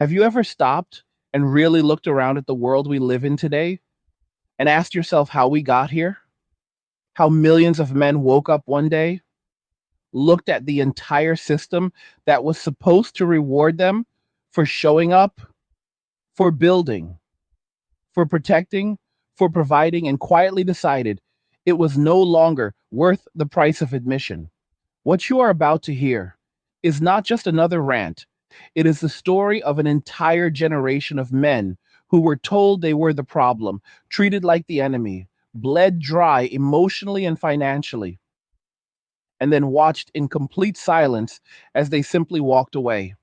Have you ever stopped and really looked around at the world we live in today and asked yourself how we got here? How millions of men woke up one day, looked at the entire system that was supposed to reward them for showing up, for building, for protecting, for providing, and quietly decided it was no longer worth the price of admission? What you are about to hear is not just another rant. It is the story of an entire generation of men who were told they were the problem, treated like the enemy, bled dry emotionally and financially, and then watched in complete silence as they simply walked away.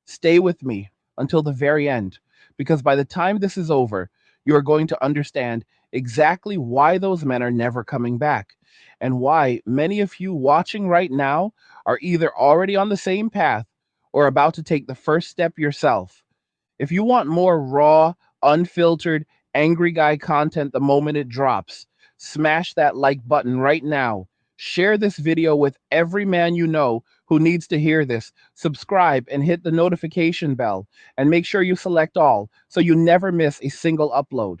Stay with me until the very end, because by the time this is over, you are going to understand exactly why those men are never coming back, and why many of you watching right now are either already on the same path or about to take the first step yourself. If you want more raw, unfiltered, angry guy content the moment it drops, smash that like button right now. Share this video with every man you know who needs to hear this. Subscribe and hit the notification bell, and make sure you select all so you never miss a single upload.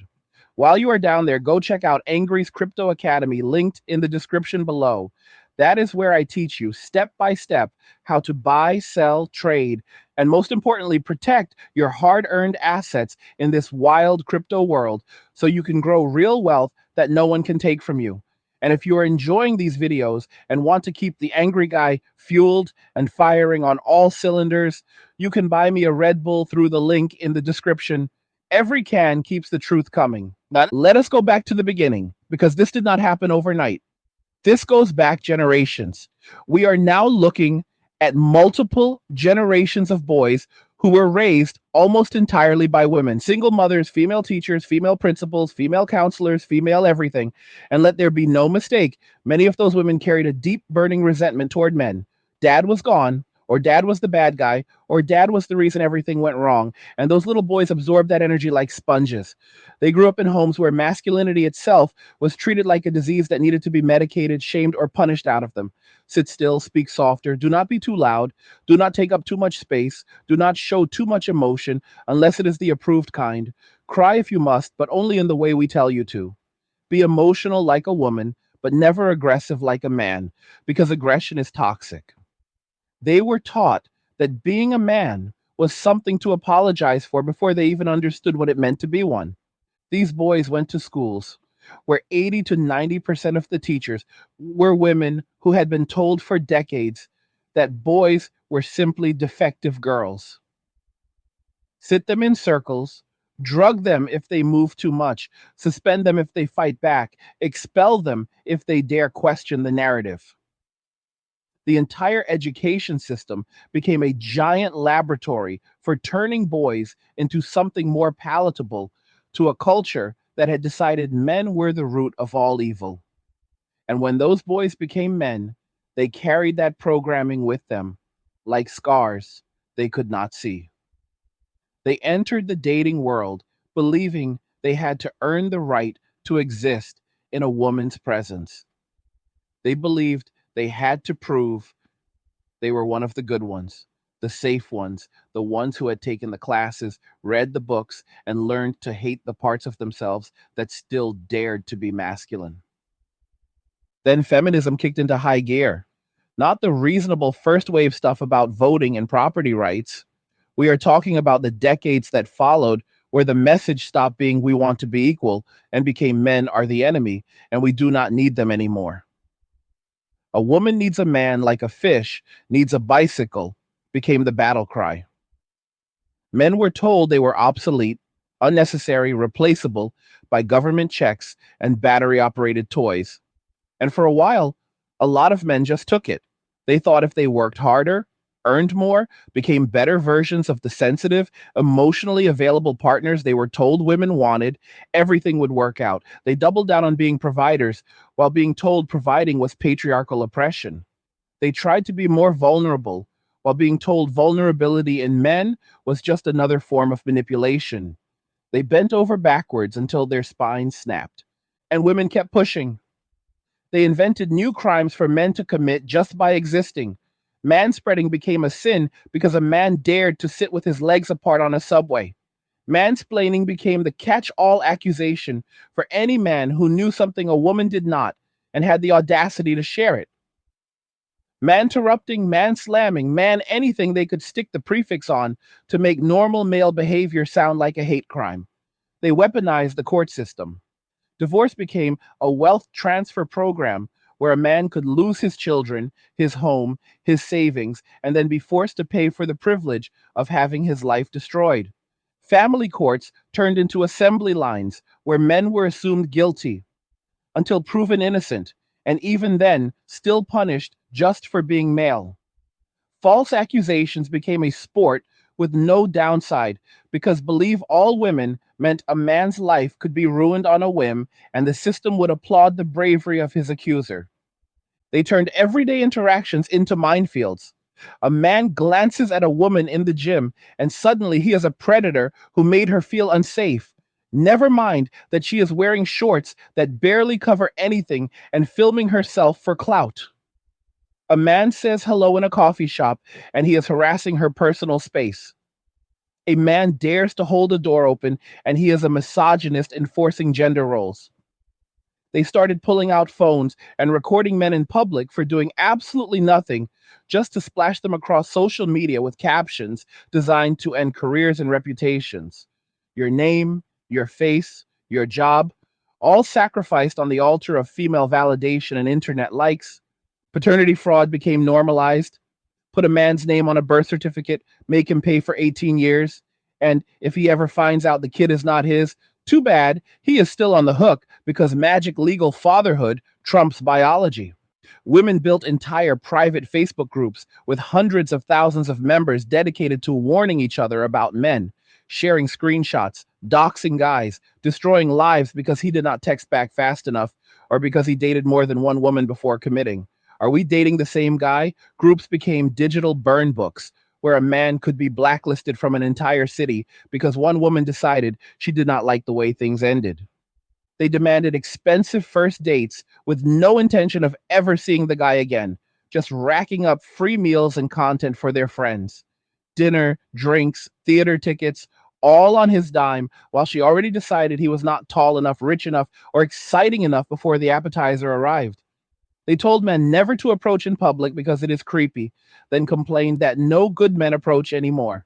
While you are down there, go check out Angry's Crypto Academy, linked in the description below. That is where I teach you step by step how to buy, sell, trade, and most importantly, protect your hard earned assets in this wild crypto world so you can grow real wealth that no one can take from you. And if you are enjoying these videos and want to keep the angry guy fueled and firing on all cylinders, you can buy me a Red Bull through the link in the description. Every can keeps the truth coming. Now, let us go back to the beginning, because this did not happen overnight. This goes back generations. We are now looking at multiple generations of boys who were raised almost entirely by women, single mothers, female teachers, female principals, female counselors, female everything. And let there be no mistake, many of those women carried a deep burning resentment toward men. Dad was gone, or dad was the bad guy, or dad was the reason everything went wrong. And those little boys absorbed that energy like sponges. They grew up in homes where masculinity itself was treated like a disease that needed to be medicated, shamed, or punished out of them. Sit still, speak softer, do not be too loud, do not take up too much space, do not show too much emotion unless it is the approved kind. Cry if you must, but only in the way we tell you to. Be emotional like a woman, but never aggressive like a man, because aggression is toxic. They were taught that being a man was something to apologize for before they even understood what it meant to be one. These boys went to schools where 80 to 90% of the teachers were women who had been told for decades that boys were simply defective girls. Sit them in circles, drug them if they move too much, suspend them if they fight back, expel them if they dare question the narrative. The entire education system became a giant laboratory for turning boys into something more palatable to a culture that had decided men were the root of all evil. And when those boys became men, they carried that programming with them like scars they could not see. They entered the dating world believing they had to earn the right to exist in a woman's presence. They believed they had to prove they were one of the good ones, the safe ones, the ones who had taken the classes, read the books, and learned to hate the parts of themselves that still dared to be masculine. Then feminism kicked into high gear. Not the reasonable first wave stuff about voting and property rights. We are talking about the decades that followed, where the message stopped being we want to be equal and became men are the enemy and we do not need them anymore. A woman needs a man like a fish needs a bicycle became the battle cry. Men were told they were obsolete, unnecessary, replaceable by government checks and battery operated toys. And for a while, a lot of men just took it. They thought if they worked harder, earned more, became better versions of the sensitive, emotionally available partners they were told women wanted, everything would work out. They doubled down on being providers while being told providing was patriarchal oppression. They tried to be more vulnerable while being told vulnerability in men was just another form of manipulation. They bent over backwards until their spines snapped. And women kept pushing. They invented new crimes for men to commit just by existing. Manspreading became a sin because a man dared to sit with his legs apart on a subway. Mansplaining became the catch all accusation for any man who knew something a woman did not and had the audacity to share it. Man-interrupting, man-slamming, man anything they could stick the prefix on to make normal male behavior sound like a hate crime. They weaponized the court system. Divorce became a wealth transfer program where a man could lose his children, his home, his savings, and then be forced to pay for the privilege of having his life destroyed. Family courts turned into assembly lines where men were assumed guilty until proven innocent, and even then, still punished just for being male. False accusations became a sport with no downside because believe all women meant a man's life could be ruined on a whim and the system would applaud the bravery of his accuser. They turned everyday interactions into minefields. A man glances at a woman in the gym and suddenly he is a predator who made her feel unsafe. Never mind that she is wearing shorts that barely cover anything and filming herself for clout. A man says hello in a coffee shop and he is harassing her personal space. A man dares to hold a door open and he is a misogynist enforcing gender roles. They started pulling out phones and recording men in public for doing absolutely nothing just to splash them across social media with captions designed to end careers and reputations. Your name, your face, your job, all sacrificed on the altar of female validation and internet likes. Paternity fraud became normalized. Put a man's name on a birth certificate, make him pay for 18 years. And if he ever finds out the kid is not his, too bad, he is still on the hook because magic legal fatherhood trumps biology. Women built entire private Facebook groups with hundreds of thousands of members dedicated to warning each other about men, sharing screenshots, doxing guys, destroying lives because he did not text back fast enough or because he dated more than one woman before committing. Are we dating the same guy? Groups became digital burn books where a man could be blacklisted from an entire city because one woman decided she did not like the way things ended. They demanded expensive first dates with no intention of ever seeing the guy again, just racking up free meals and content for their friends. Dinner, drinks, theater tickets, all on his dime, while she already decided he was not tall enough, rich enough, or exciting enough before the appetizer arrived. They told men never to approach in public because it is creepy, then complained that no good men approach anymore.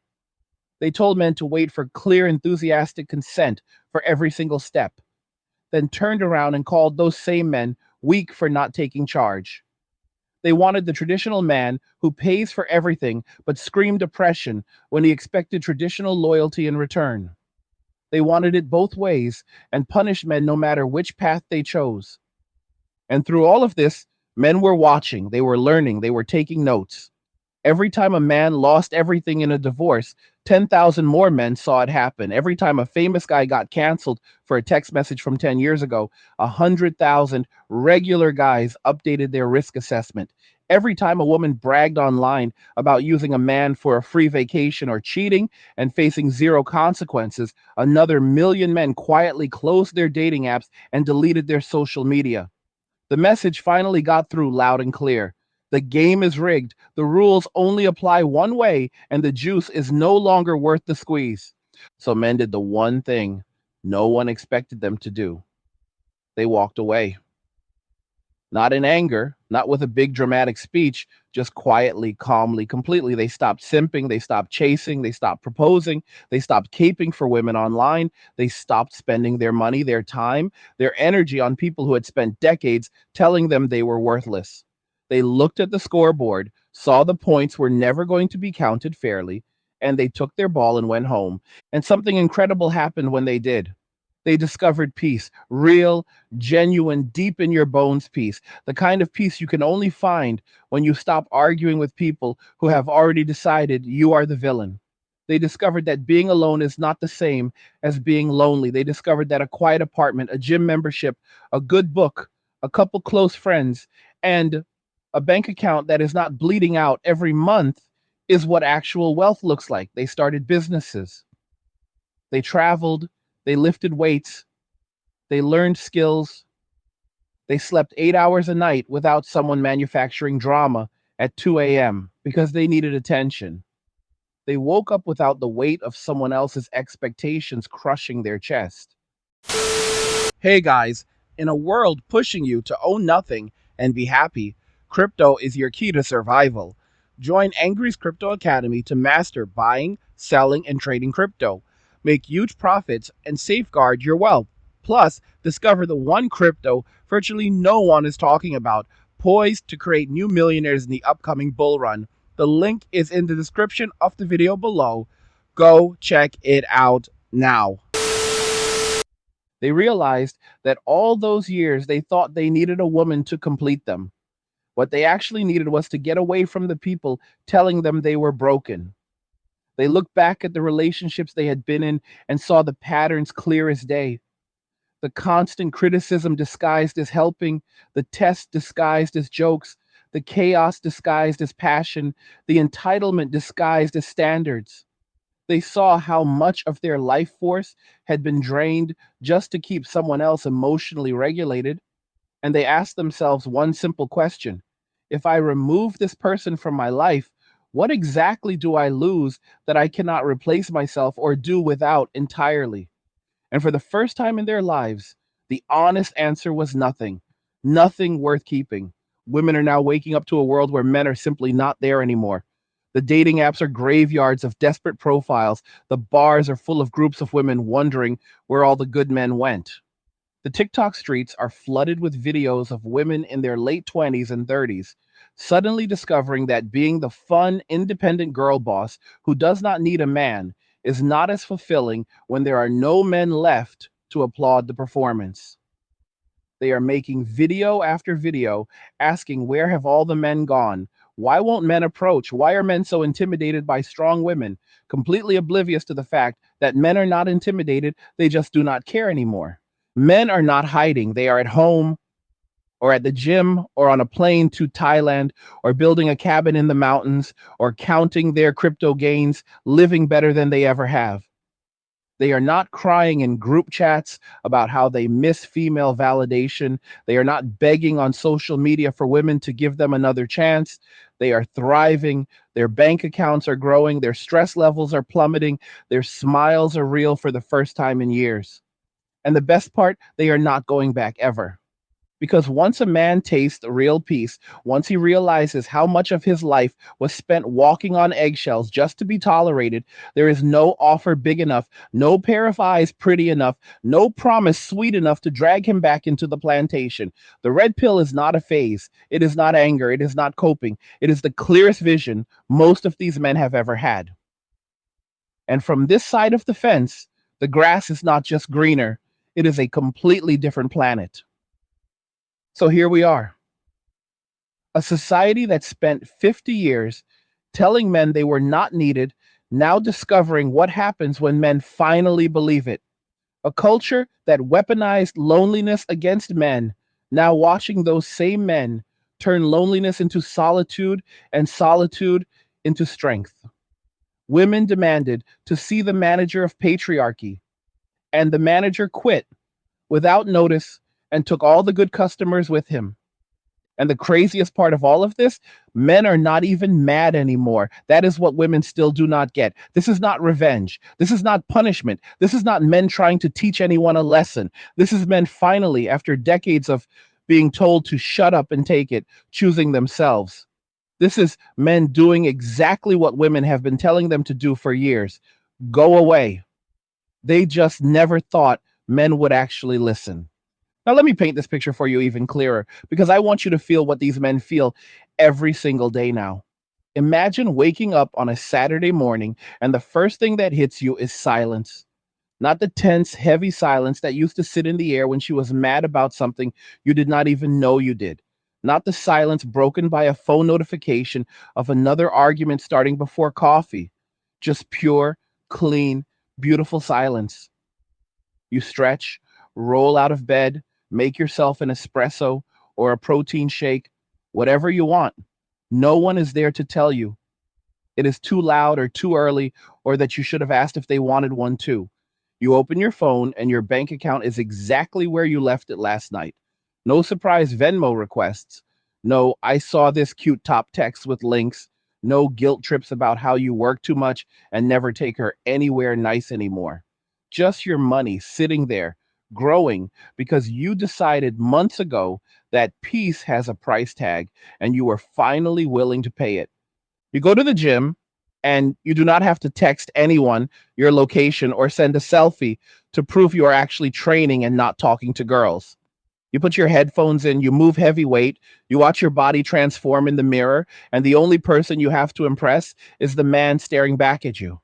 They told men to wait for clear, enthusiastic consent for every single step, then turned around and called those same men weak for not taking charge. They wanted the traditional man who pays for everything but screamed oppression when he expected traditional loyalty in return. They wanted it both ways and punished men no matter which path they chose. And through all of this, men were watching, they were learning, they were taking notes. Every time a man lost everything in a divorce, 10,000 more men saw it happen. Every time a famous guy got canceled for a text message from 10 years ago, 100,000 regular guys updated their risk assessment. Every time a woman bragged online about using a man for a free vacation or cheating and facing zero consequences, another million men quietly closed their dating apps and deleted their social media. The message finally got through loud and clear. The game is rigged. The rules only apply one way, and the juice is no longer worth the squeeze. So men did the one thing no one expected them to do. They walked away. Not in anger, not with a big dramatic speech, just quietly, calmly, completely. They stopped simping, they stopped chasing, they stopped proposing, they stopped caping for women online, they stopped spending their money, their time, their energy on people who had spent decades telling them they were worthless. They looked at the scoreboard, saw the points were never going to be counted fairly, and they took their ball and went home. And something incredible happened when they did. They discovered peace, real, genuine, deep in your bones peace, the kind of peace you can only find when you stop arguing with people who have already decided you are the villain. They discovered that being alone is not the same as being lonely. They discovered that a quiet apartment, a gym membership, a good book, a couple close friends, and a bank account that is not bleeding out every month is what actual wealth looks like. They started businesses. They traveled, they lifted weights, they learned skills, they slept 8 hours a night without someone manufacturing drama, at 2 a.m. because they needed attention. They woke up without the weight of someone else's expectations crushing their chest. Hey guys, in a world pushing you to own nothing and be happy, crypto is your key to survival. Join Angry's Crypto Academy to master buying, selling, and trading crypto. Make huge profits and safeguard your wealth. Plus, discover the one crypto virtually no one is talking about, poised to create new millionaires in the upcoming bull run. The link is in the description of the video below. Go check it out now. They realized that all those years they thought they needed a woman to complete them. What they actually needed was to get away from the people telling them they were broken. They looked back at the relationships they had been in and saw the patterns clear as day. The constant criticism disguised as helping, the tests disguised as jokes, the chaos disguised as passion, the entitlement disguised as standards. They saw how much of their life force had been drained just to keep someone else emotionally regulated, and they asked themselves one simple question: if I remove this person from my life, what exactly do I lose that I cannot replace myself or do without entirely? And for the first time in their lives, the honest answer was nothing. Nothing worth keeping. Women are now waking up to a world where men are simply not there anymore. The dating apps are graveyards of desperate profiles. The bars are full of groups of women wondering where all the good men went. The TikTok streets are flooded with videos of women in their late 20s and 30s suddenly discovering that being the fun, independent girl boss who does not need a man is not as fulfilling when there are no men left to applaud the performance. They are making video after video asking, where have all the men gone? Why won't men approach? Why are men so intimidated by strong women? Completely oblivious to the fact that men are not intimidated, they just do not care anymore. Men are not hiding, they are at home or at the gym or on a plane to Thailand or building a cabin in the mountains or counting their crypto gains, living better than they ever have. They are not crying in group chats about how they miss female validation. They are not begging on social media for women to give them another chance. They are thriving. Their bank accounts are growing. Their stress levels are plummeting. Their smiles are real for the first time in years. And the best part, they are not going back ever. Because once a man tastes real peace, once he realizes how much of his life was spent walking on eggshells just to be tolerated, there is no offer big enough, no pair of eyes pretty enough, no promise sweet enough to drag him back into the plantation. The red pill is not a phase. It is not anger. It is not coping. It is the clearest vision most of these men have ever had. And from this side of the fence, the grass is not just greener, it is a completely different planet. So here we are, a society that spent 50 years telling men they were not needed, now discovering what happens when men finally believe it. A culture that weaponized loneliness against men, now watching those same men turn loneliness into solitude and solitude into strength. Women demanded to see the manager of patriarchy, and the manager quit without notice and took all the good customers with him. And the craziest part of all of this, men are not even mad anymore. That is what women still do not get. This is not revenge. This is not punishment. This is not men trying to teach anyone a lesson. This is men finally, after decades of being told to shut up and take it, choosing themselves. This is men doing exactly what women have been telling them to do for years: go away. They just never thought men would actually listen. Now, let me paint this picture for you even clearer, because I want you to feel what these men feel every single day now. Imagine waking up on a Saturday morning and the first thing that hits you is silence. Not the tense, heavy silence that used to sit in the air when she was mad about something you did not even know you did. Not the silence broken by a phone notification of another argument starting before coffee. Just pure, clean, beautiful silence. You stretch, roll out of bed, make yourself an espresso or a protein shake, whatever you want. No one is there to tell you it is too loud or too early, or that you should have asked if they wanted one too. You open your phone and your bank account is exactly where you left it last night. No surprise Venmo requests, No, I saw this cute top text with links. No guilt trips about how you work too much and never take her anywhere nice anymore. Just your money sitting there, growing because you decided months ago that peace has a price tag and you were finally willing to pay it. You go to the gym and you do not have to text anyone your location or send a selfie to prove you are actually training and not talking to girls. You put your headphones in, you move heavy weight, you watch your body transform in the mirror, and the only person you have to impress is the man staring back at you.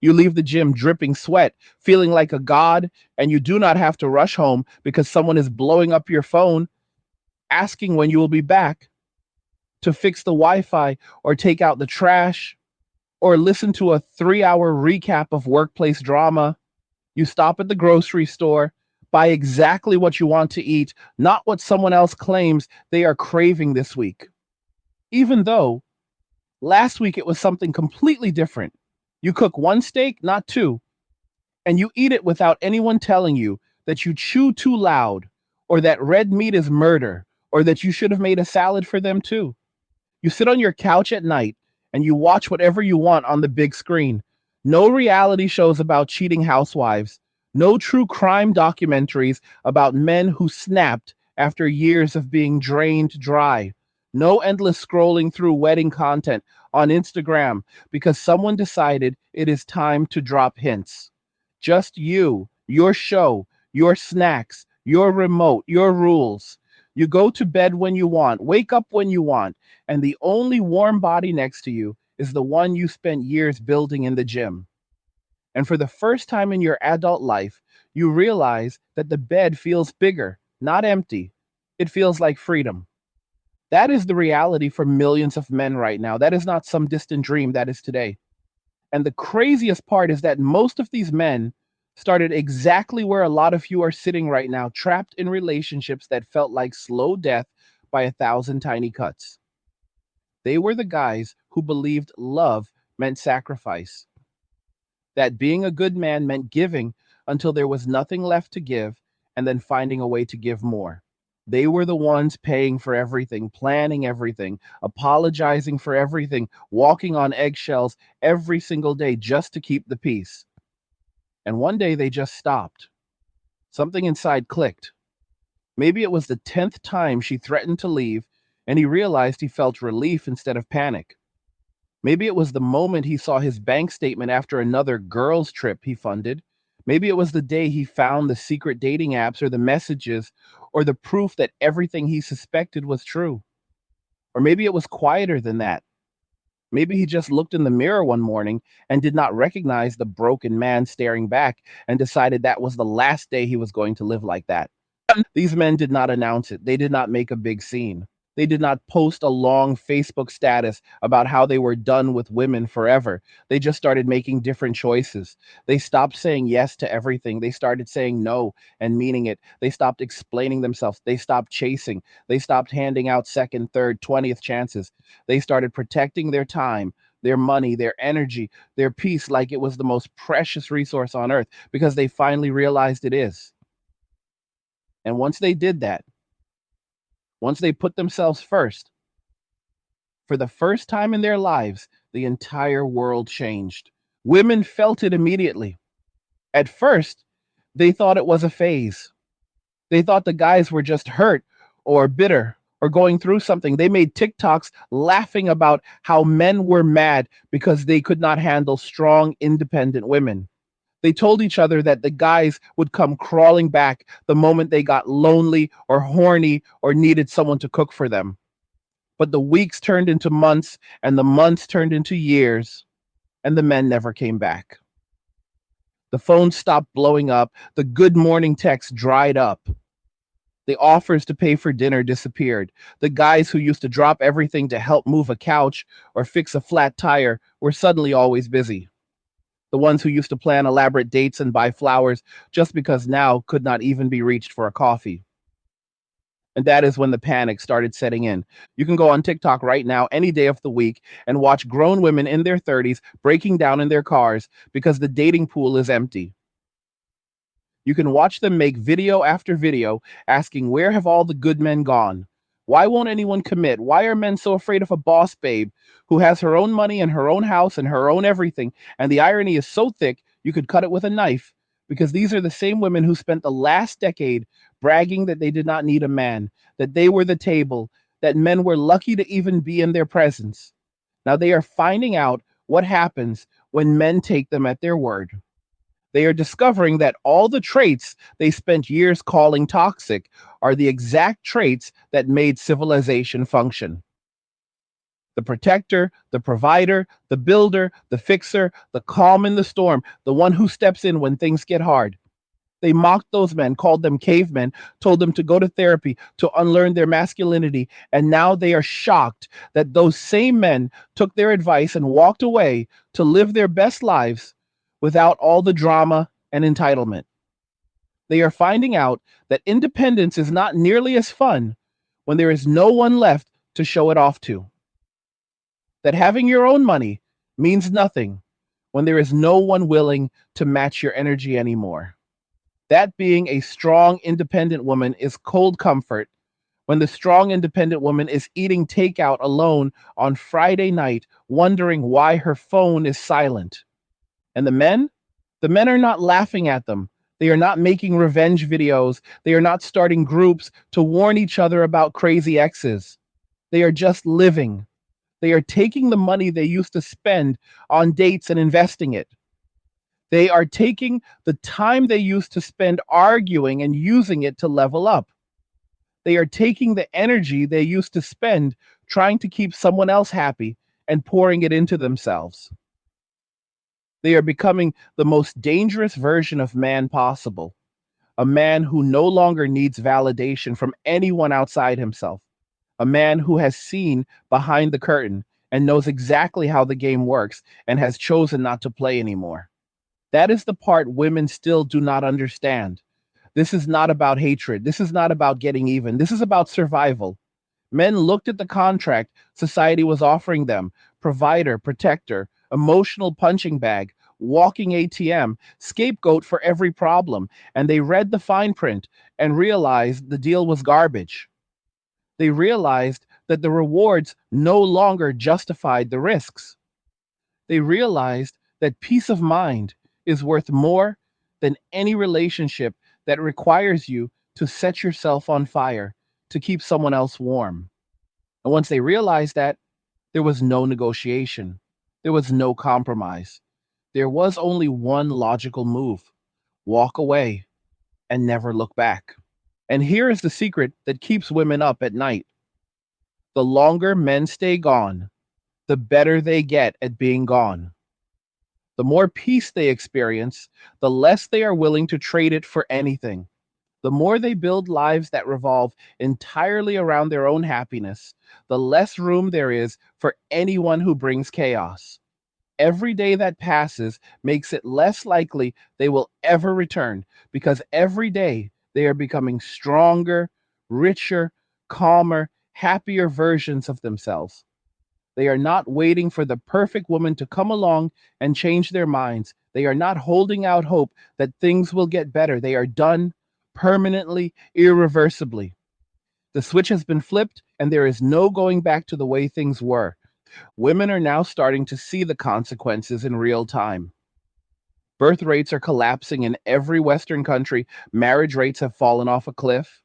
You leave the gym dripping sweat, feeling like a god, and you do not have to rush home because someone is blowing up your phone asking when you will be back to fix the Wi Fi or take out the trash or listen to a 3 hour recap of workplace drama. You stop at the grocery store, buy exactly what you want to eat, not what someone else claims they are craving this week. Even though last week it was something completely different. You cook one steak, not two, and you eat it without anyone telling you that you chew too loud, or that red meat is murder, or that you should have made a salad for them too. You sit on your couch at night and you watch whatever you want on the big screen. No reality shows about cheating housewives, no true crime documentaries about men who snapped after years of being drained dry, no endless scrolling through wedding content on Instagram because someone decided it is time to drop hints. Just you, your show, your snacks, your remote, your rules. You go to bed when you want, wake up when you want, and the only warm body next to you is the one you spent years building in the gym. And for the first time in your adult life, you realize that the bed feels bigger, not empty. It feels like freedom. That is the reality for millions of men right now. That is not some distant dream, that is today. And the craziest part is that most of these men started exactly where a lot of you are sitting right now, trapped in relationships that felt like slow death by a thousand tiny cuts. They were the guys who believed love meant sacrifice, that being a good man meant giving until there was nothing left to give, and then finding a way to give more. They were the ones paying for everything, planning everything, apologizing for everything, walking on eggshells every single day just to keep the peace. And one day they just stopped. Something inside clicked. Maybe it was the 10th time she threatened to leave, and he realized he felt relief instead of panic. Maybe it was the moment he saw his bank statement after another girls' trip he funded. Maybe it was the day he found the secret dating apps or the messages or the proof that everything he suspected was true. Or maybe it was quieter than that. Maybe he just looked in the mirror one morning and did not recognize the broken man staring back and decided that was the last day he was going to live like that. These men did not announce it. They did not make a big scene. They did not post a long Facebook status about how they were done with women forever. They just started making different choices. They stopped saying yes to everything. They started saying no and meaning it. They stopped explaining themselves. They stopped chasing. They stopped handing out second, third, 20th chances. They started protecting their time, their money, their energy, their peace like it was the most precious resource on earth because they finally realized it is. And once they did that, once they put themselves first, for the first time in their lives, the entire world changed. Women felt it immediately. At first, they thought it was a phase. They thought the guys were just hurt or bitter or going through something. They made TikToks laughing about how men were mad because they could not handle strong, independent women. They told each other that the guys would come crawling back the moment they got lonely or horny or needed someone to cook for them. But the weeks turned into months, and the months turned into years, and the men never came back. The phone stopped blowing up, the good morning texts dried up. The offers to pay for dinner disappeared. The guys who used to drop everything to help move a couch or fix a flat tire were suddenly always busy. The ones who used to plan elaborate dates and buy flowers just because now could not even be reached for a coffee. And that is when the panic started setting in. You can go on TikTok right now, any day of the week, and watch grown women in their 30s breaking down in their cars because the dating pool is empty. You can watch them make video after video asking, where have all the good men gone? Why won't anyone commit? Why are men so afraid of a boss babe who has her own money and her own house and her own everything? And the irony is so thick, you could cut it with a knife, because these are the same women who spent the last decade bragging that they did not need a man, that they were the table, that men were lucky to even be in their presence. Now they are finding out what happens when men take them at their word. They are discovering that all the traits they spent years calling toxic are the exact traits that made civilization function. The protector, the provider, the builder, the fixer, the calm in the storm, the one who steps in when things get hard. They mocked those men, called them cavemen, told them to go to therapy to unlearn their masculinity, and now they are shocked that those same men took their advice and walked away to live their best lives without all the drama and entitlement. They are finding out that independence is not nearly as fun when there is no one left to show it off to. That having your own money means nothing when there is no one willing to match your energy anymore. That being a strong, independent woman is cold comfort when the strong, independent woman is eating takeout alone on Friday night, wondering why her phone is silent. And the men are not laughing at them. They are not making revenge videos. They are not starting groups to warn each other about crazy exes. They are just living. They are taking the money they used to spend on dates and investing it. They are taking the time they used to spend arguing and using it to level up. They are taking the energy they used to spend trying to keep someone else happy and pouring it into themselves. They are becoming the most dangerous version of man possible, a man who no longer needs validation from anyone outside himself, a man who has seen behind the curtain and knows exactly how the game works and has chosen not to play anymore. That is the part women still do not understand. This is not about hatred. This is not about getting even. This is about survival. Men looked at the contract society was offering them: provider, protector, emotional punching bag, walking ATM, scapegoat for every problem, and they read the fine print and realized the deal was garbage. They realized that the rewards no longer justified the risks. They realized that peace of mind is worth more than any relationship that requires you to set yourself on fire to keep someone else warm. And once they realized that, there was no negotiation. There was no compromise. There was only one logical move: walk away and never look back. And here is the secret that keeps women up at night: the longer men stay gone, the better they get at being gone. The more peace they experience, the less they are willing to trade it for anything. The more they build lives that revolve entirely around their own happiness, the less room there is for anyone who brings chaos. Every day that passes makes it less likely they will ever return, because every day they are becoming stronger, richer, calmer, happier versions of themselves. They are not waiting for the perfect woman to come along and change their minds. They are not holding out hope that things will get better. They are done permanently, irreversibly. The switch has been flipped, and there is no going back to the way things were. Women are now starting to see the consequences in real time. Birth rates are collapsing in every Western country. Marriage rates have fallen off a cliff.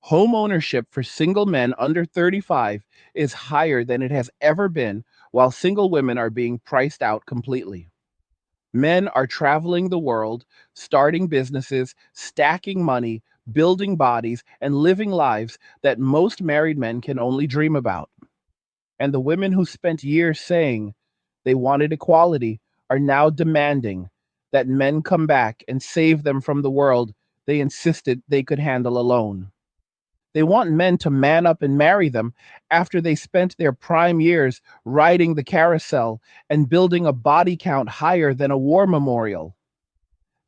Home ownership for single men under 35 is higher than it has ever been, while single women are being priced out completely. Men are traveling the world, starting businesses, stacking money, building bodies, and living lives that most married men can only dream about. And the women who spent years saying they wanted equality are now demanding that men come back and save them from the world they insisted they could handle alone. They want men to man up and marry them after they spent their prime years riding the carousel and building a body count higher than a war memorial.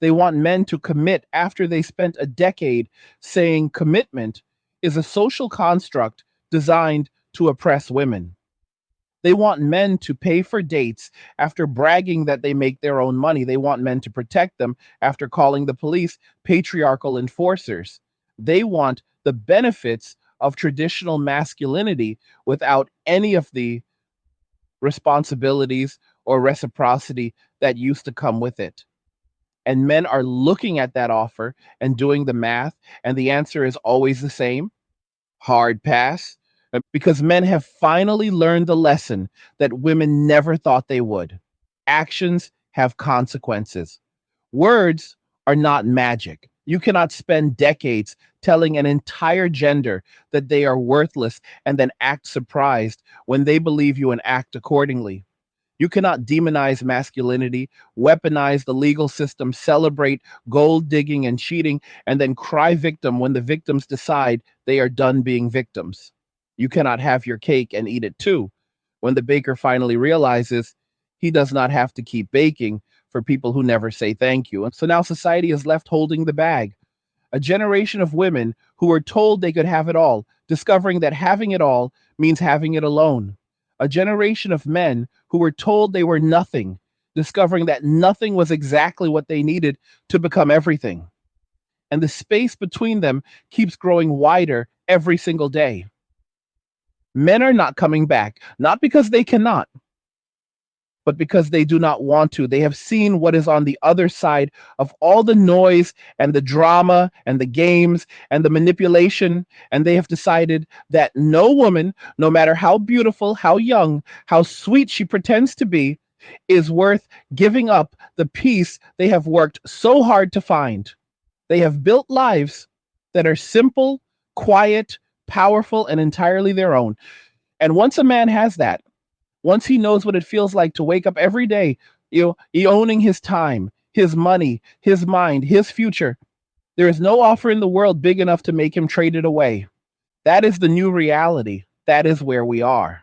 They want men to commit after they spent a decade saying commitment is a social construct designed to oppress women. They want men to pay for dates after bragging that they make their own money. They want men to protect them after calling the police patriarchal enforcers. They want the benefits of traditional masculinity without any of the responsibilities or reciprocity that used to come with it. And men are looking at that offer and doing the math, and the answer is always the same: hard pass. Because men have finally learned the lesson that women never thought they would. Actions have consequences. Words are not magic. You cannot spend decades telling an entire gender that they are worthless and then act surprised when they believe you and act accordingly. You cannot demonize masculinity, weaponize the legal system, celebrate gold digging and cheating, and then cry victim when the victims decide they are done being victims. You cannot have your cake and eat it too when the baker finally realizes he does not have to keep baking for people who never say thank you. And so now society is left holding the bag. A generation of women who were told they could have it all, discovering that having it all means having it alone. A generation of men who were told they were nothing, discovering that nothing was exactly what they needed to become everything. And the space between them keeps growing wider every single day. Men are not coming back, not because they cannot, but because they do not want to. They have seen what is on the other side of all the noise and the drama and the games and the manipulation. And they have decided that no woman, no matter how beautiful, how young, how sweet she pretends to be, is worth giving up the peace they have worked so hard to find. They have built lives that are simple, quiet, powerful, and entirely their own. And once a man has that, once he knows what it feels like to wake up every day, he owning his time, his money, his mind, his future, there is no offer in the world big enough to make him trade it away. That is the new reality. That is where we are.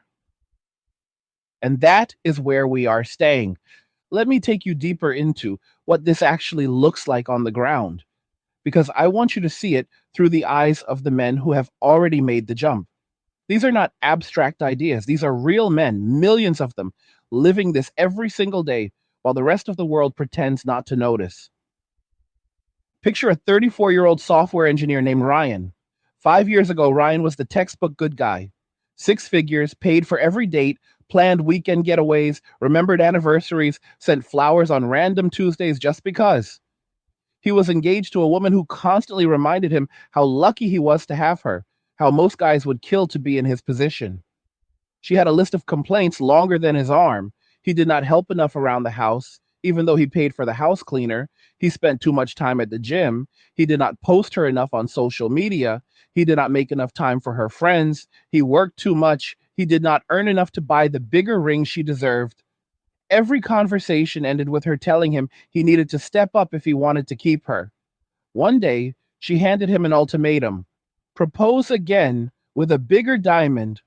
And that is where we are staying. Let me take you deeper into what this actually looks like on the ground, because I want you to see it through the eyes of the men who have already made the jump. These are not abstract ideas. These are real men, millions of them, living this every single day while the rest of the world pretends not to notice. Picture a 34-year-old software engineer named Ryan. 5 years ago, Ryan was the textbook good guy. 6 figures, paid for every date, planned weekend getaways, remembered anniversaries, sent flowers on random Tuesdays just because. He was engaged to a woman who constantly reminded him how lucky he was to have her, how most guys would kill to be in his position. She had a list of complaints longer than his arm. He did not help enough around the house, even though he paid for the house cleaner. He spent too much time at the gym. He did not post her enough on social media. He did not make enough time for her friends. He worked too much. He did not earn enough to buy the bigger ring she deserved. Every conversation ended with her telling him he needed to step up if he wanted to keep her. One day, she handed him an ultimatum: propose again with a bigger diamond,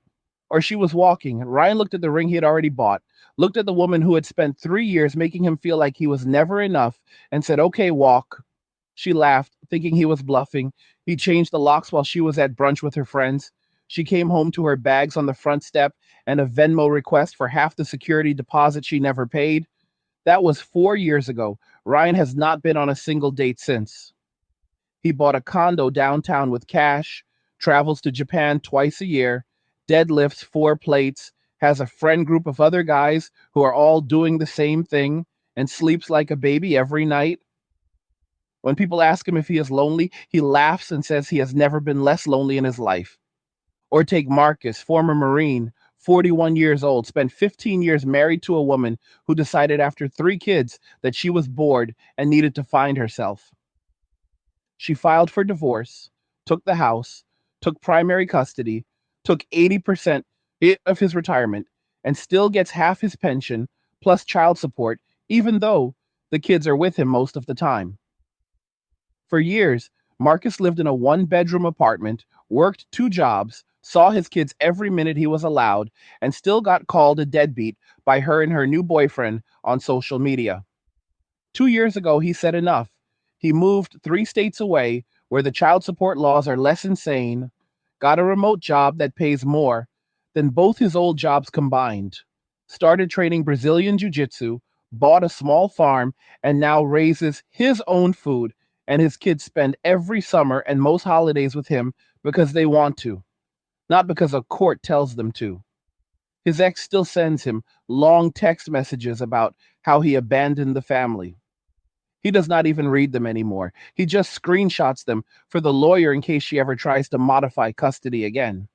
or she was walking. And Ryan looked at the ring he had already bought, looked at the woman who had spent 3 years making him feel like he was never enough, and said, "Okay, walk." She laughed, thinking he was bluffing. He changed the locks while she was at brunch with her friends. She came home to her bags on the front step and a Venmo request for half the security deposit she never paid. That was 4 years ago. Ryan has not been on a single date since. He bought a condo downtown with cash, travels to Japan twice a year, deadlifts 4 plates, has a friend group of other guys who are all doing the same thing, and sleeps like a baby every night. When people ask him if he is lonely, he laughs and says he has never been less lonely in his life. Or take Marcus, former Marine, 41 years old, spent 15 years married to a woman who decided after 3 kids that she was bored and needed to find herself. She filed for divorce, took the house, took primary custody, took 80% of his retirement, and still gets half his pension plus child support, even though the kids are with him most of the time. For years, Marcus lived in a 1 bedroom apartment, worked 2 jobs, saw his kids every minute he was allowed, and still got called a deadbeat by her and her new boyfriend on social media. 2 years ago, he said enough. He moved 3 states away where the child support laws are less insane, got a remote job that pays more than both his old jobs combined, started training Brazilian Jiu Jitsu, bought a small farm, and now raises his own food. And his kids spend every summer and most holidays with him because they want to. not because a court tells them to. His ex still sends him long text messages about how he abandoned the family. He does not even read them anymore. He just screenshots them for the lawyer in case she ever tries to modify custody again.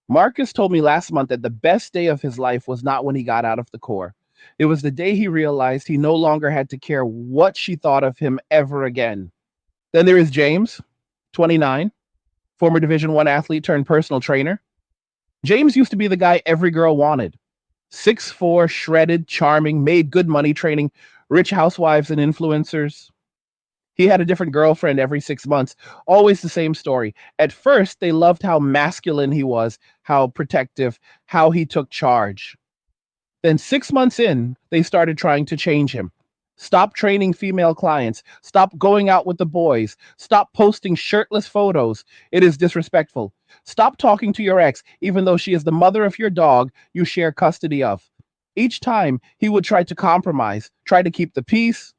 Marcus told me last month that the best day of his life was not when he got out of the Corps. It was the day he realized he no longer had to care what she thought of him ever again. Then there is James, 29, former Division I athlete turned personal trainer. James used to be the guy every girl wanted. 6'4", shredded, charming, made good money training rich housewives and influencers. He had a different girlfriend every 6 months, always the same story. At first, they loved how masculine he was, how protective, how he took charge. Then 6 months in, they started trying to change him. Stop training female clients. Stop going out with the boys. Stop posting shirtless photos. It is disrespectful. Stop talking to your ex, even though she is the mother of your dog you share custody of. Each time, he would try to compromise, try to keep the peace.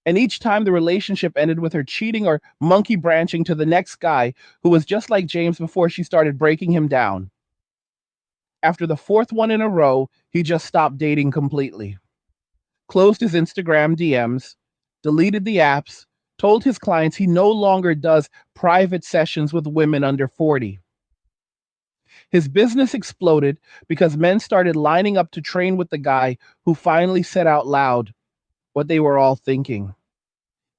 And each time the relationship ended with her cheating or monkey branching to the next guy who was just like James before she started breaking him down. After the fourth one in a row, he just stopped dating completely. Closed his Instagram DMs, deleted the apps, told his clients he no longer does private sessions with women under 40. His business exploded because men started lining up to train with the guy who finally said out loud what they were all thinking.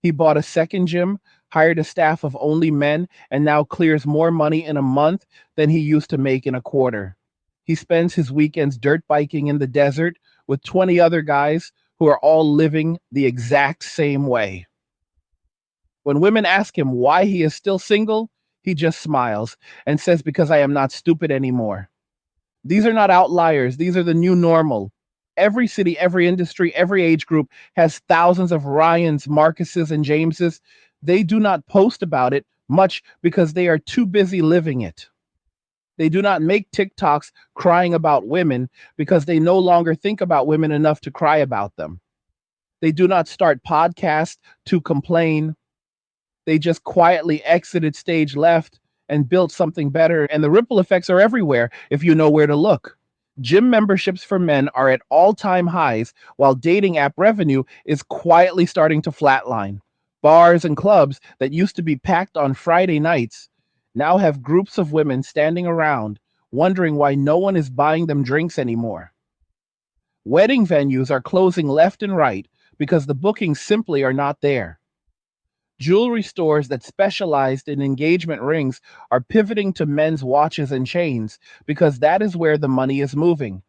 He bought a second gym, hired a staff of only men, and now clears more money in a month than he used to make in a quarter. He spends his weekends dirt biking in the desert with 20 other guys who are all living the exact same way. When women ask him why he is still single, he just smiles and says, "Because I am not stupid anymore." These are not outliers, these are the new normal. Every city, every industry, every age group has thousands of Ryans, Marcuses, and Jameses. They do not post about it much because they are too busy living it. They do not make TikToks crying about women because they no longer think about women enough to cry about them. They do not start podcasts to complain. They just quietly exited stage left and built something better. And the ripple effects are everywhere if you know where to look. Gym memberships for men are at all-time highs, while dating app revenue is quietly starting to flatline. Bars and clubs that used to be packed on Friday nights now have groups of women standing around wondering why no one is buying them drinks anymore. Wedding venues are closing left and right because the bookings simply are not there. Jewelry stores that specialized in engagement rings are pivoting to men's watches and chains because that is where the money is moving.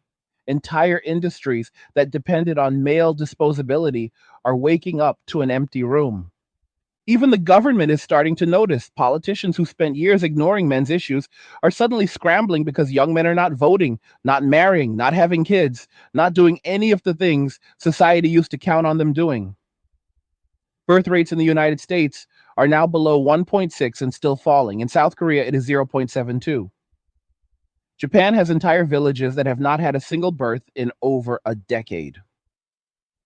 Entire industries that depended on male disposability are waking up to an empty room. Even the government is starting to notice. Politicians who spent years ignoring men's issues are suddenly scrambling because young men are not voting, not marrying, not having kids, not doing any of the things society used to count on them doing. Birth rates in the United States are now below 1.6 and still falling. In South Korea, it is 0.72. Japan has entire villages that have not had a single birth in over a decade.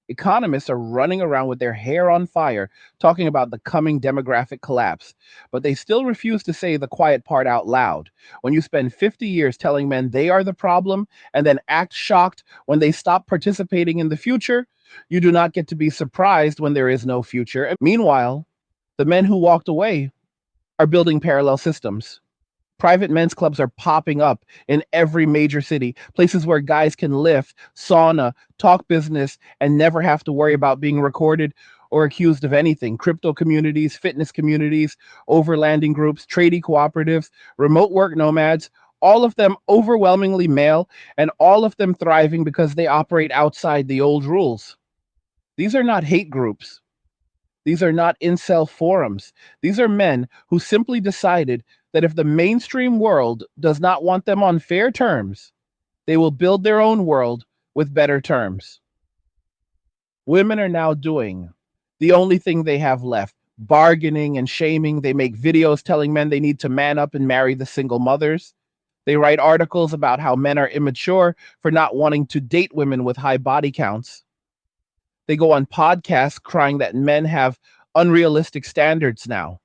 Economists are running around with their hair on fire talking about the coming demographic collapse, but they still refuse to say the quiet part out loud. When you spend 50 years telling men they are the problem and then act shocked when they stop participating in the future, you do not get to be surprised when there is no future. And meanwhile, the men who walked away are building parallel systems. Private men's clubs are popping up in every major city, places where guys can lift, sauna, talk business, and never have to worry about being recorded or accused of anything. Crypto communities, fitness communities, overlanding groups, tradie cooperatives, remote work nomads, all of them overwhelmingly male, and all of them thriving because they operate outside the old rules. These are not hate groups. These are not incel forums. These are men who simply decided that if the mainstream world does not want them on fair terms, they will build their own world with better terms. Women are now doing the only thing they have left, bargaining and shaming. They make videos telling men they need to man up and marry the single mothers. They write articles about how men are immature for not wanting to date women with high body counts. They go on podcasts crying that men have unrealistic standards now.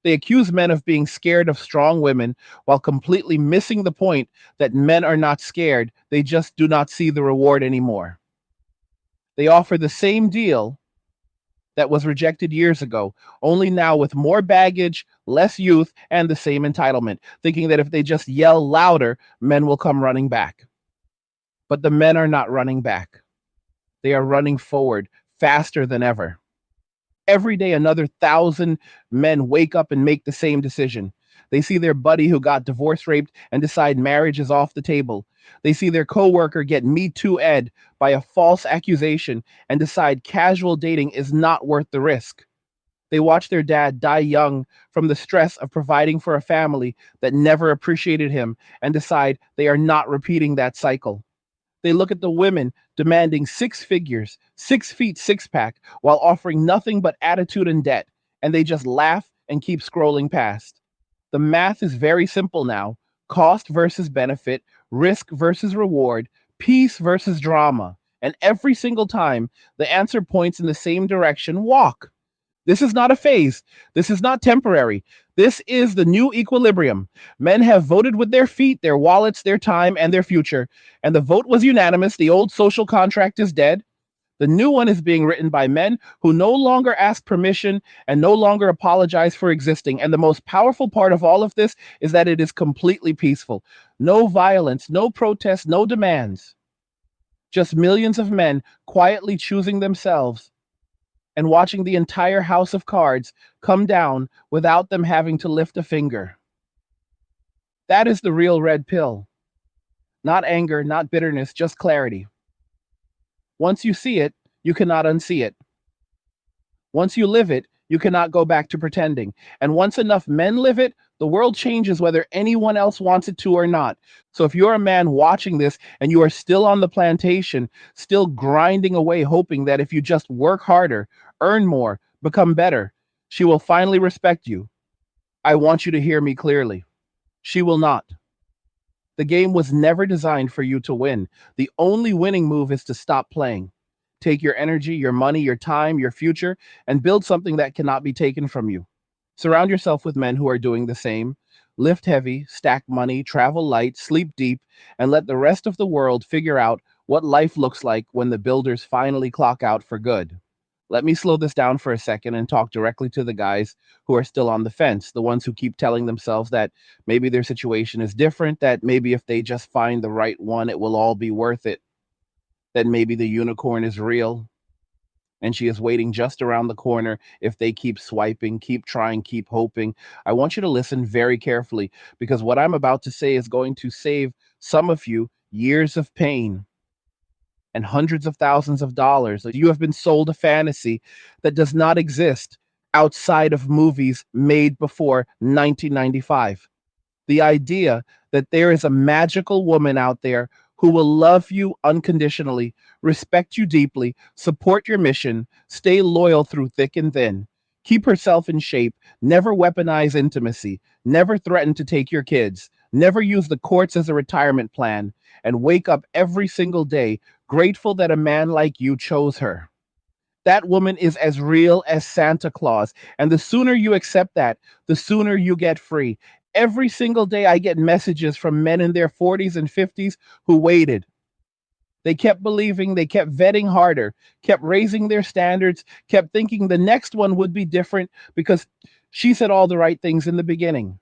They accuse men of being scared of strong women while completely missing the point that men are not scared, they just do not see the reward anymore. They offer the same deal that was rejected years ago, only now with more baggage, less youth, and the same entitlement, thinking that if they just yell louder, men will come running back. But the men are not running back. They are running forward faster than ever. Every day, another 1,000 men wake up and make the same decision. They see their buddy who got divorce raped and decide marriage is off the table. They see their coworker get Me Too ed by a false accusation and decide casual dating is not worth the risk. They watch their dad die young from the stress of providing for a family that never appreciated him and decide they are not repeating that cycle. They look at the women demanding six figures, 6 feet six pack, while offering nothing but attitude and debt, and they just laugh and keep scrolling past. The math is very simple now: cost versus benefit, risk versus reward, peace versus drama. And every single time, the answer points in the same direction: walk. This is not a phase. This is not temporary. This is the new equilibrium. Men have voted with their feet, their wallets, their time, and their future. And the vote was unanimous. The old social contract is dead. The new one is being written by men who no longer ask permission and no longer apologize for existing. And the most powerful part of all of this is that it is completely peaceful. No violence, no protests, no demands. Just millions of men quietly choosing themselves and watching the entire house of cards come down without them having to lift a finger. That is the real red pill. Not anger, not bitterness, just clarity. Once you see it, you cannot unsee it. Once you live it, you cannot go back to pretending. And once enough men live it, the world changes whether anyone else wants it to or not. So if you're a man watching this and you are still on the plantation, still grinding away, hoping that if you just work harder, earn more, become better, she will finally respect you, I want you to hear me clearly. She will not. The game was never designed for you to win. The only winning move is to stop playing. Take your energy, your money, your time, your future, and build something that cannot be taken from you. Surround yourself with men who are doing the same. Lift heavy, stack money, travel light, sleep deep, and let the rest of the world figure out what life looks like when the builders finally clock out for good. Let me slow this down for a second and talk directly to the guys who are still on the fence, the ones who keep telling themselves that maybe their situation is different, that maybe if they just find the right one, it will all be worth it, that maybe the unicorn is real and she is waiting just around the corner if they keep swiping, keep trying, keep hoping. I want you to listen very carefully because what I'm about to say is going to save some of you years of pain and hundreds of thousands of dollars. You have been sold a fantasy that does not exist outside of movies made before 1995. The idea that there is a magical woman out there who will love you unconditionally, respect you deeply, support your mission, stay loyal through thick and thin, keep herself in shape, never weaponize intimacy, never threaten to take your kids, never use the courts as a retirement plan, and wake up every single day grateful that a man like you chose her. That woman is as real as Santa Claus. And the sooner you accept that, the sooner you get free. Every single day, I get messages from men in their 40s and 50s who waited. They kept believing, they kept vetting harder, kept raising their standards, kept thinking the next one would be different because she said all the right things in the beginning.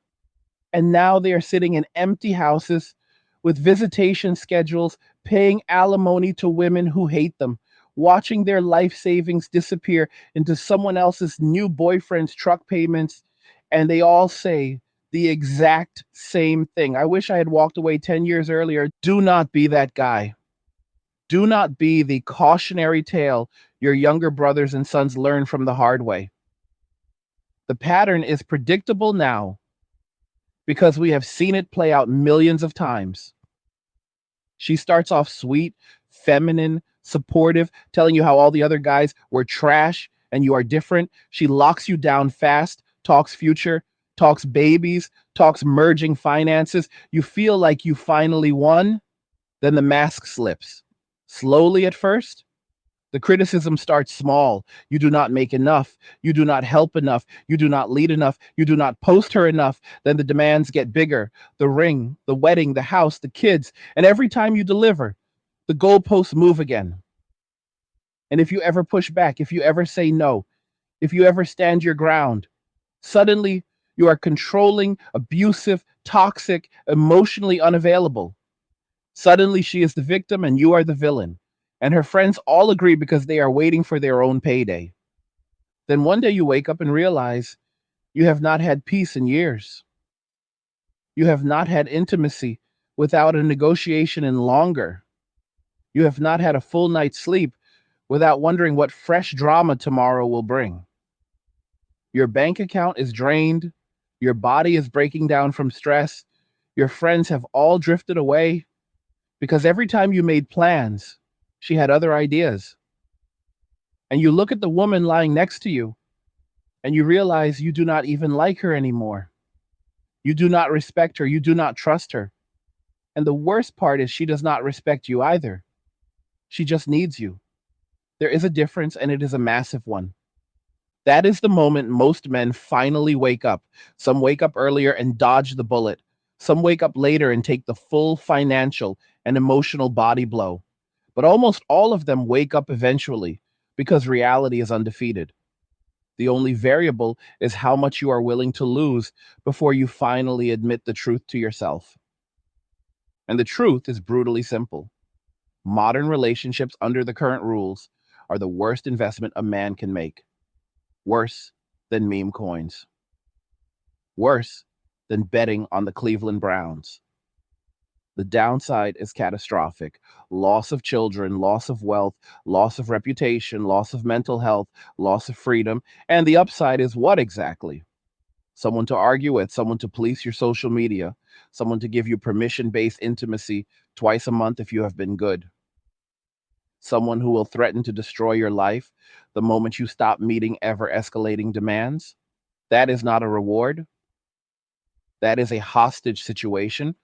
And now they are sitting in empty houses with visitation schedules, paying alimony to women who hate them, watching their life savings disappear into someone else's new boyfriend's truck payments. And they all say the exact same thing. I wish I had walked away 10 years earlier. Do not be that guy. Do not be the cautionary tale your younger brothers and sons learn from the hard way. The pattern is predictable now because we have seen it play out millions of times. She starts off sweet, feminine, supportive, telling you how all the other guys were trash and you are different. She locks you down fast, talks future, talks babies, talks merging finances. You feel like you finally won. Then the mask slips. Slowly at first, The criticism starts small. You do not make enough. You do not help enough. You do not lead enough. You do not post her enough. Then the demands get bigger. The ring, the wedding, the house, the kids. And every time you deliver, the goalposts move again. And if you ever push back, if you ever say no, if you ever stand your ground, suddenly you are controlling, abusive, toxic, emotionally unavailable. Suddenly she is the victim and you are the villain. And her friends all agree because they are waiting for their own payday. Then one day you wake up and realize you have not had peace in years. You have not had intimacy without a negotiation in longer. You have not had a full night's sleep without wondering what fresh drama tomorrow will bring. Your bank account is drained. Your body is breaking down from stress. Your friends have all drifted away because every time you made plans, she had other ideas. And you look at the woman lying next to you and you realize you do not even like her anymore. You do not respect her. You do not trust her. And the worst part is she does not respect you either. She just needs you. There is a difference, and it is a massive one. That is the moment most men finally wake up. Some wake up earlier and dodge the bullet. Some wake up later and take the full financial and emotional body blow. But almost all of them wake up eventually because reality is undefeated. The only variable is how much you are willing to lose before you finally admit the truth to yourself. And the truth is brutally simple. Modern relationships under the current rules are the worst investment a man can make. Worse than meme coins. Worse than betting on the Cleveland Browns. The downside is catastrophic. Loss of children, loss of wealth, loss of reputation, loss of mental health, loss of freedom. And the upside is what exactly? Someone to argue with, someone to police your social media, someone to give you permission-based intimacy twice a month if you have been good. Someone who will threaten to destroy your life the moment you stop meeting ever escalating demands. That is not a reward. That is a hostage situation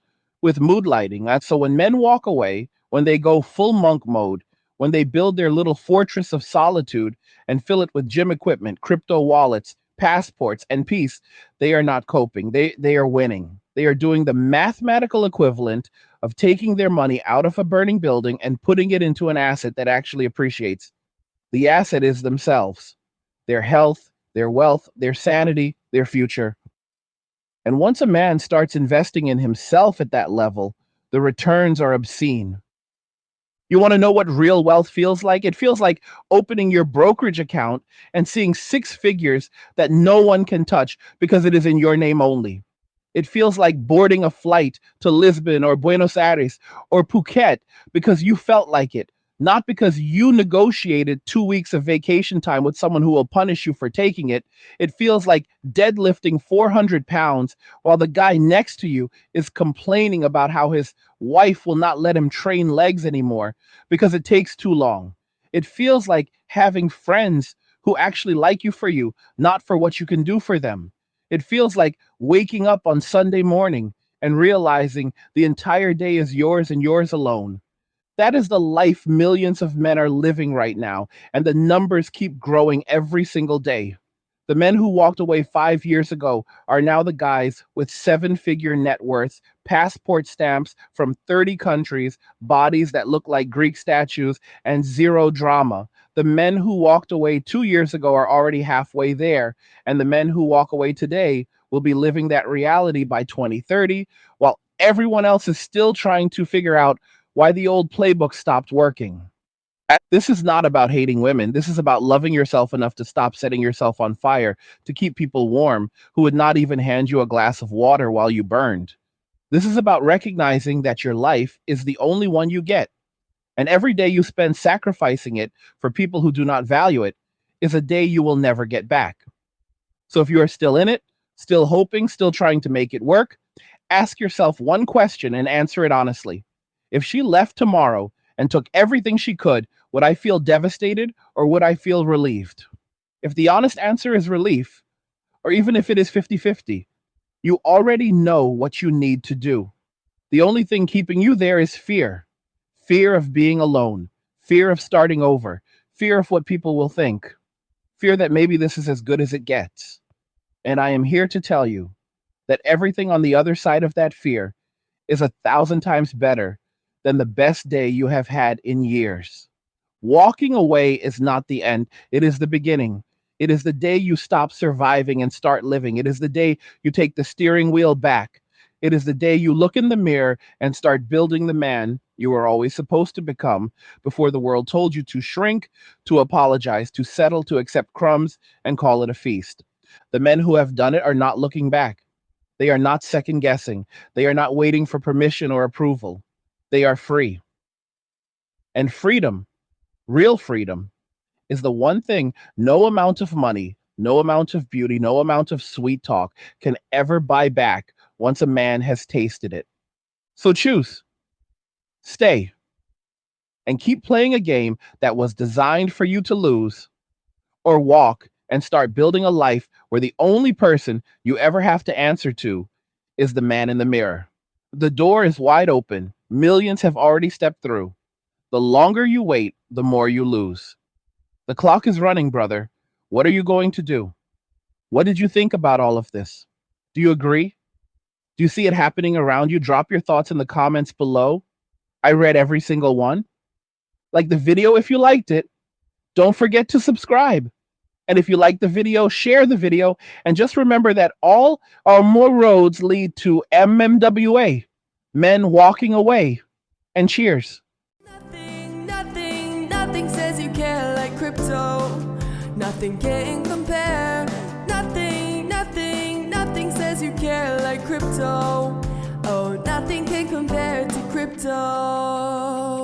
with mood lighting. So when men walk away, when they go full monk mode, when they build their little fortress of solitude and fill it with gym equipment, crypto wallets, passports, and peace, they are not coping. They are winning. They are doing the mathematical equivalent of taking their money out of a burning building and putting it into an asset that actually appreciates. The asset is themselves, their health, their wealth, their sanity, their future. And once a man starts investing in himself at that level, the returns are obscene. You want to know what real wealth feels like? It feels like opening your brokerage account and seeing six figures that no one can touch because it is in your name only. It feels like boarding a flight to Lisbon or Buenos Aires or Phuket because you felt like it, not because you negotiated 2 weeks of vacation time with someone who will punish you for taking it. It feels like deadlifting 400 pounds while the guy next to you is complaining about how his wife will not let him train legs anymore because it takes too long. It feels like having friends who actually like you for you, not for what you can do for them. It feels like waking up on Sunday morning and realizing the entire day is yours and yours alone. That is the life millions of men are living right now, and the numbers keep growing every single day. The men who walked away 5 years ago are now the guys with seven-figure net worths, passport stamps from 30 countries, bodies that look like Greek statues, and zero drama. The men who walked away 2 years ago are already halfway there, and the men who walk away today will be living that reality by 2030, while everyone else is still trying to figure out why the old playbook stopped working. This is not about hating women. This is about loving yourself enough to stop setting yourself on fire to keep people warm who would not even hand you a glass of water while you burned. This is about recognizing that your life is the only one you get. And every day you spend sacrificing it for people who do not value it is a day you will never get back. So if you are still in it, still hoping, still trying to make it work, ask yourself one question and answer it honestly. If she left tomorrow and took everything she could, would I feel devastated or would I feel relieved? If the honest answer is relief, or even if it is 50-50, you already know what you need to do. The only thing keeping you there is fear. Fear of being alone, fear of starting over, Fear of what people will think, fear that maybe this is as good as it gets. And I am here to tell you that everything on the other side of that fear is 1,000 times better than the best day you have had in years. Walking away is not the end, it is the beginning. It is the day you stop surviving and start living. It is the day you take the steering wheel back. It is the day you look in the mirror and start building the man you were always supposed to become before the world told you to shrink, to apologize, to settle, to accept crumbs and call it a feast. The men who have done it are not looking back. They are not second guessing. They are not waiting for permission or approval. They are free. And freedom, real freedom, is the one thing no amount of money, no amount of beauty, no amount of sweet talk can ever buy back once a man has tasted it. So choose, stay, and keep playing a game that was designed for you to lose, or walk and start building a life where the only person you ever have to answer to is the man in the mirror. The door is wide open. Millions have already stepped through. The longer you wait, the more you lose. The clock is running, brother. What are you going to do? What did you think about all of this? Do you agree? Do you see it happening around you? Drop your thoughts in the comments below. I read every single one. Like the video if you liked it. Don't forget to subscribe. And if you like the video, share the video. And just remember that all or more roads lead to MMWA, men walking away. And cheers. Nothing says you care like crypto. Nothing can compare. Nothing says you care like crypto. Oh, nothing can compare to crypto.